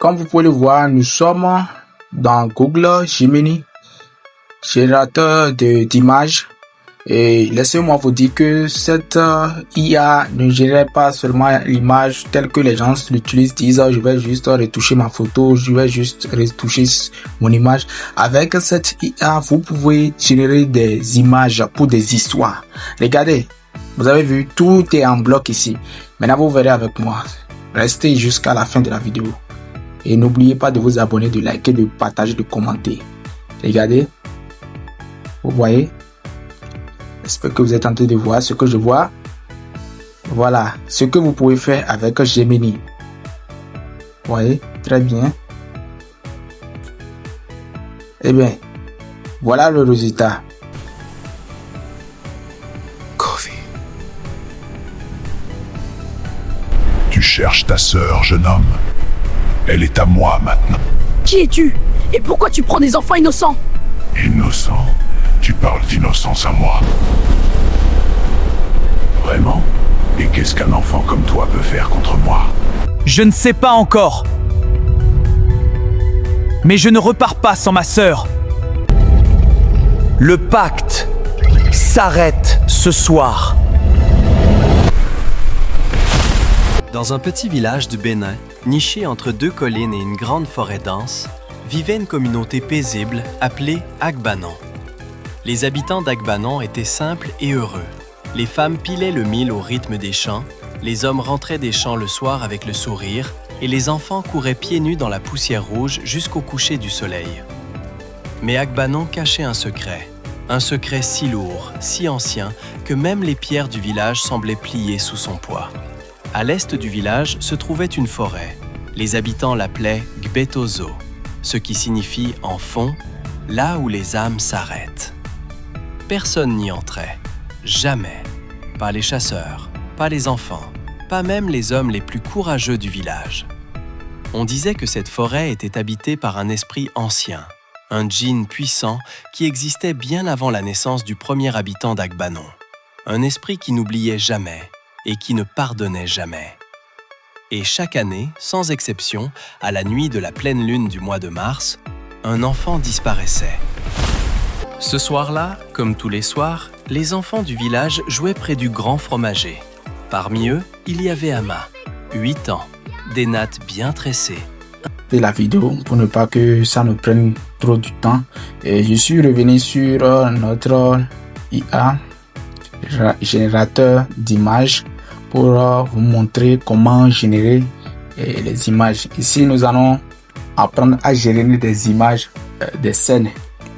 Comme vous pouvez le voir, nous sommes dans Google Gemini, générateur d'images. Et laissez-moi vous dire que cette IA ne génère pas seulement l'image telle que les gens l'utilisent, disent je vais juste retoucher ma photo, je vais juste retoucher mon image. Avec cette IA, vous pouvez générer des images pour des histoires. Regardez, vous avez vu, tout est en bloc ici. Maintenant, vous verrez avec moi. Restez jusqu'à la fin de la vidéo. Et n'oubliez pas de vous abonner, de liker, de partager, de commenter. Regardez, vous voyez? J'espère que vous êtes en train de voir ce que je vois. Voilà ce que vous pouvez faire avec Gemini. Vous voyez, très bien. Eh bien, voilà le résultat. Kofi. Tu cherches ta sœur, jeune homme. Elle est à moi maintenant. Qui es-tu? Et pourquoi tu prends des enfants innocents? Innocent? Tu parles d'innocence à moi? Vraiment? Et qu'est-ce qu'un enfant comme toi peut faire contre moi? Je ne sais pas encore. Mais je ne repars pas sans ma sœur. Le pacte s'arrête ce soir. Dans un petit village du Bénin, niché entre deux collines et une grande forêt dense, vivait une communauté paisible appelée Agbanon. Les habitants d'Agbanon étaient simples et heureux. Les femmes pilaient le mil au rythme des chants, les hommes rentraient des champs le soir avec le sourire, et les enfants couraient pieds nus dans la poussière rouge jusqu'au coucher du soleil. Mais Agbanon cachait un secret si lourd, si ancien, que même les pierres du village semblaient plier sous son poids. À l'est du village se trouvait une forêt. Les habitants l'appelaient Gbetozo, ce qui signifie en fond, là où les âmes s'arrêtent. Personne n'y entrait. Jamais. Pas les chasseurs, pas les enfants, pas même les hommes les plus courageux du village. On disait que cette forêt était habitée par un esprit ancien, un djinn puissant qui existait bien avant la naissance du premier habitant d'Agbanon. Un esprit qui n'oubliait jamais et qui ne pardonnait jamais. Et chaque année, sans exception, à la nuit de la pleine lune du mois de mars, un enfant disparaissait. Ce soir-là, comme tous les soirs, les enfants du village jouaient près du grand fromager. Parmi eux, il y avait Ama, 8 ans, des nattes bien tressées. De la vidéo pour ne pas que ça nous prenne trop du temps. Et je suis revenu sur notre IA, générateur d'images, pour vous montrer comment générer les images. Ici, nous allons apprendre à générer des images, des scènes.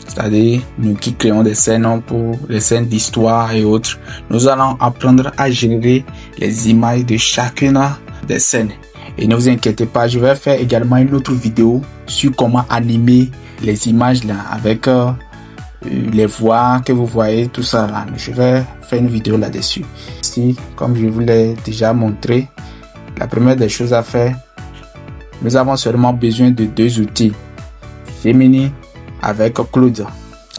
C'est-à-dire, nous qui créons des scènes pour les scènes d'histoire et autres, nous allons apprendre à générer les images de chacune des scènes. Et ne vous inquiétez pas, je vais faire également une autre vidéo sur comment animer les images là, avec les voix que vous voyez, tout ça là. Je vais faire une vidéo là-dessus. Ici, comme je vous l'ai déjà montré, la première des choses à faire, nous avons seulement besoin de deux outils. Gemini avec Claude.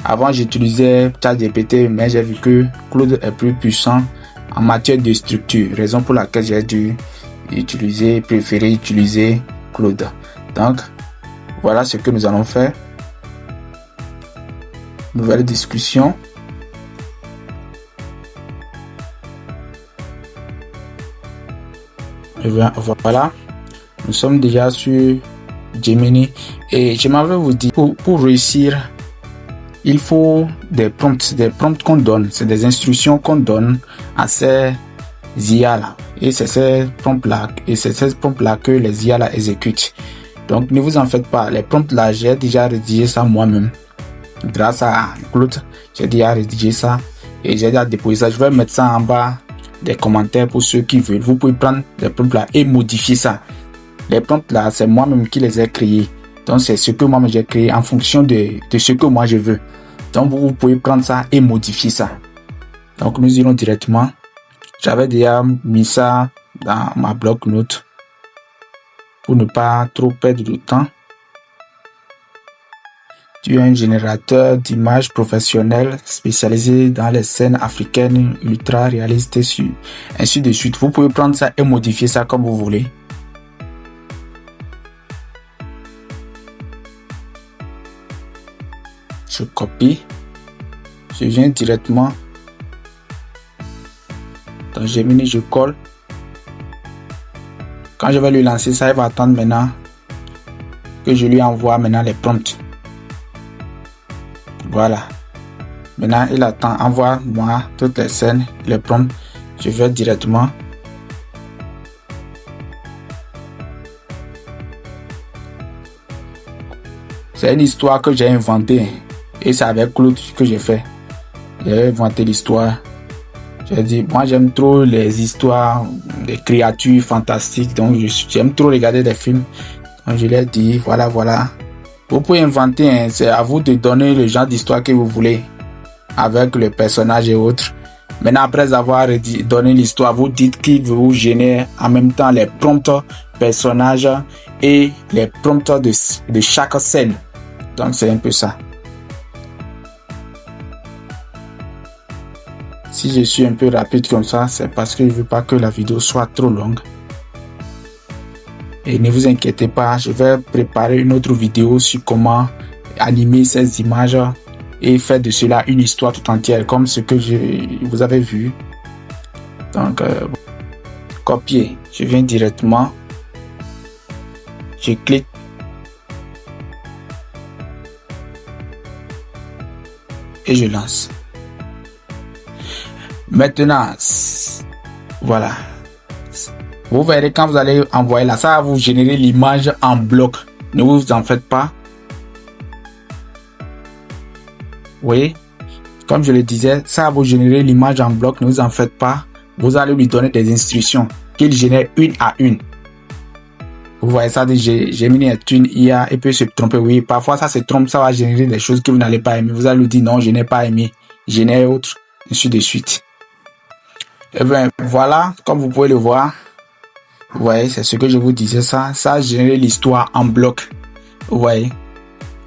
Avant, j'utilisais ChatGPT, mais j'ai vu que Claude est plus puissant en matière de structure, raison pour laquelle j'ai dû préférer utiliser Claude. Donc, voilà ce que nous allons faire. Nouvelle discussion. Et bien, voilà, nous sommes déjà sur Gemini et j'aimerais vous dire pour réussir, il faut des prompts qu'on donne, c'est des instructions qu'on donne à ces IA là, et c'est ces prompts là que les IA là exécutent. Donc ne vous en faites pas, les prompts là j'ai déjà rédigé ça moi-même grâce à Claude. J'ai déjà rédigé ça et j'ai déjà déposé ça. Je vais mettre ça en bas des commentaires pour ceux qui veulent. Vous pouvez prendre les prompts là et modifier ça. Les prompts là, c'est moi-même qui les ai créés. Donc, c'est ce que moi-même j'ai créé en fonction de ce que moi je veux. Donc, vous pouvez prendre ça et modifier ça. Donc, nous irons directement. J'avais déjà mis ça dans ma bloc-notes pour ne pas trop perdre de temps. Tu es un générateur d'images professionnel spécialisé dans les scènes africaines ultra réalistes et ainsi de suite. Vous pouvez prendre ça et modifier ça comme vous voulez. Je copie. Je viens directement dans Gemini, je colle. Quand je vais lui lancer ça, il va attendre maintenant que je lui envoie maintenant les prompts. Voilà. Maintenant, il attend, envoie-moi toutes les scènes, les prompts. Je vais directement. C'est une histoire que j'ai inventée. Et c'est avec Claude que j'ai fait. J'ai inventé l'histoire. J'ai dit, moi j'aime trop les histoires des créatures fantastiques. Donc j'aime trop regarder des films. Donc je lui ai dit, voilà. Vous pouvez inventer, hein, c'est à vous de donner le genre d'histoire que vous voulez. Avec le personnage et autres. Maintenant, après avoir donné l'histoire, vous dites qu'il vous génère en même temps les prompts personnages et les prompts de chaque scène. Donc c'est un peu ça. Si je suis un peu rapide comme ça, c'est parce que je ne veux pas que la vidéo soit trop longue. Et ne vous inquiétez pas, je vais préparer une autre vidéo sur comment animer ces images et faire de cela une histoire tout entière, comme ce que vous avez vu. Donc, copier. Je viens directement. Je clique. Et je lance. Maintenant, voilà. Vous verrez quand vous allez envoyer là, ça va vous générer l'image en bloc. Ne vous en faites pas. Vous voyez, comme je le disais, ça va vous générer l'image en bloc. Ne vous en faites pas. Vous allez lui donner des instructions qu'il génère une à une. Vous voyez ça, Gemini est une IA et peut se tromper. Oui, parfois ça se trompe, ça va générer des choses que vous n'allez pas aimer. Vous allez lui dire non, je n'ai pas aimé, génère autre, ainsi de suite. Et bien voilà, comme vous pouvez le voir, vous voyez, c'est ce que je vous disais, ça a généré l'histoire en bloc. Vous voyez,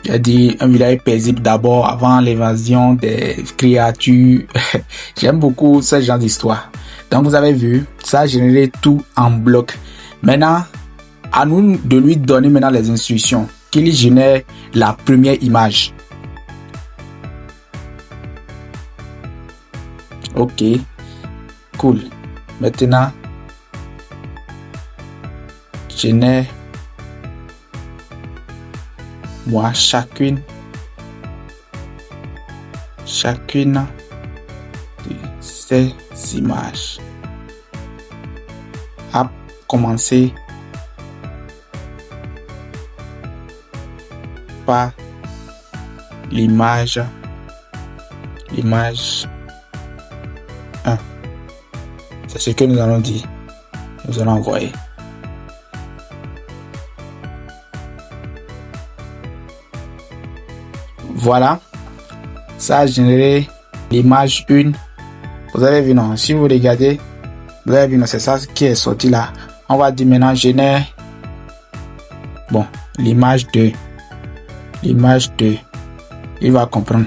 j'ai dit un village paisible d'abord avant l'évasion des créatures. J'aime beaucoup ce genre d'histoire. Donc vous avez vu, ça a généré tout en bloc. Maintenant, à nous de lui donner maintenant les instructions qu'il génère la première image. Ok, cool. Maintenant, génère moi chacune de ces images. À commencer par l'image 1. C'est ce que nous allons dire. Nous allons envoyer. Voilà. Ça a généré l'image 1. Vous avez vu, non? Si vous regardez, vous avez vu, non? C'est ça qui est sorti là. On va dire maintenant génère. Bon, l'image 2. L'image 2. Il va comprendre.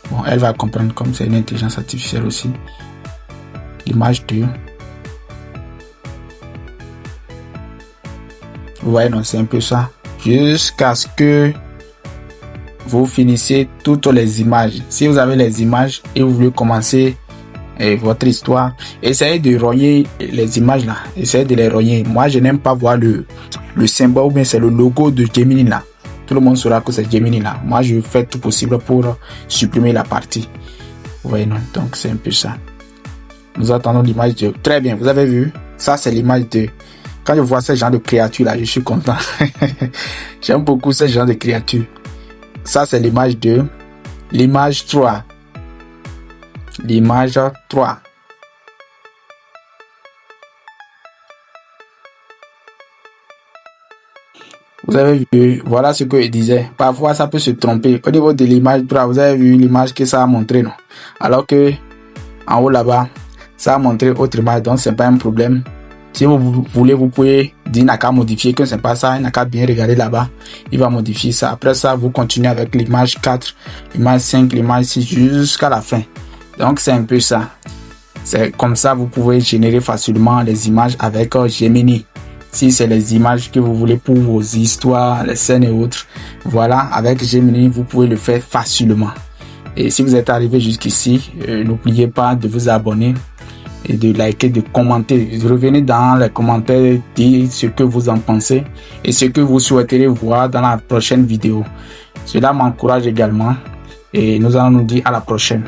Bon, elle va comprendre comme c'est une intelligence artificielle aussi. L'image 2. Vous voyez, non, c'est un peu ça. Jusqu'à ce que vous finissez toutes les images. Si vous avez les images et vous voulez commencer votre histoire, essayez de rogner les images là. Essayez de les rogner. Moi, je n'aime pas voir le symbole ou bien c'est le logo de Gemini là. Tout le monde saura que c'est Gemini là. Moi, je fais tout possible pour supprimer la partie. Vous voyez, non? Donc, c'est un peu ça. Nous attendons l'image 2. Très bien, vous avez vu? Ça, c'est l'image 2. Quand je vois ce genre de créatures là, je suis content. J'aime beaucoup ce genre de créatures. Ça, c'est l'image 2. L'image 3. L'image 3. Vous avez vu, voilà ce que je disais. Parfois, ça peut se tromper. Au niveau de l'image 3, vous avez vu l'image que ça a montré, non? Alors que, en haut là-bas, ça a montré autre image, donc c'est pas un problème. Si vous voulez, vous pouvez dire, il n'a qu'à modifier, que c'est pas ça, il n'a qu'à bien regarder là-bas. Il va modifier ça. Après ça, vous continuez avec l'image 4, l'image 5, l'image 6, jusqu'à la fin. Donc, c'est un peu ça. C'est comme ça, vous pouvez générer facilement les images avec Gemini. si c'est les images que vous voulez pour vos histoires, les scènes et autres. Voilà, avec Gemini, vous pouvez le faire facilement. Et si vous êtes arrivé jusqu'ici, n'oubliez pas de vous abonner et de liker, de commenter. Revenez dans les commentaires, dire ce que vous en pensez et ce que vous souhaiterez voir dans la prochaine vidéo. Cela m'encourage également et nous allons nous dire à la prochaine.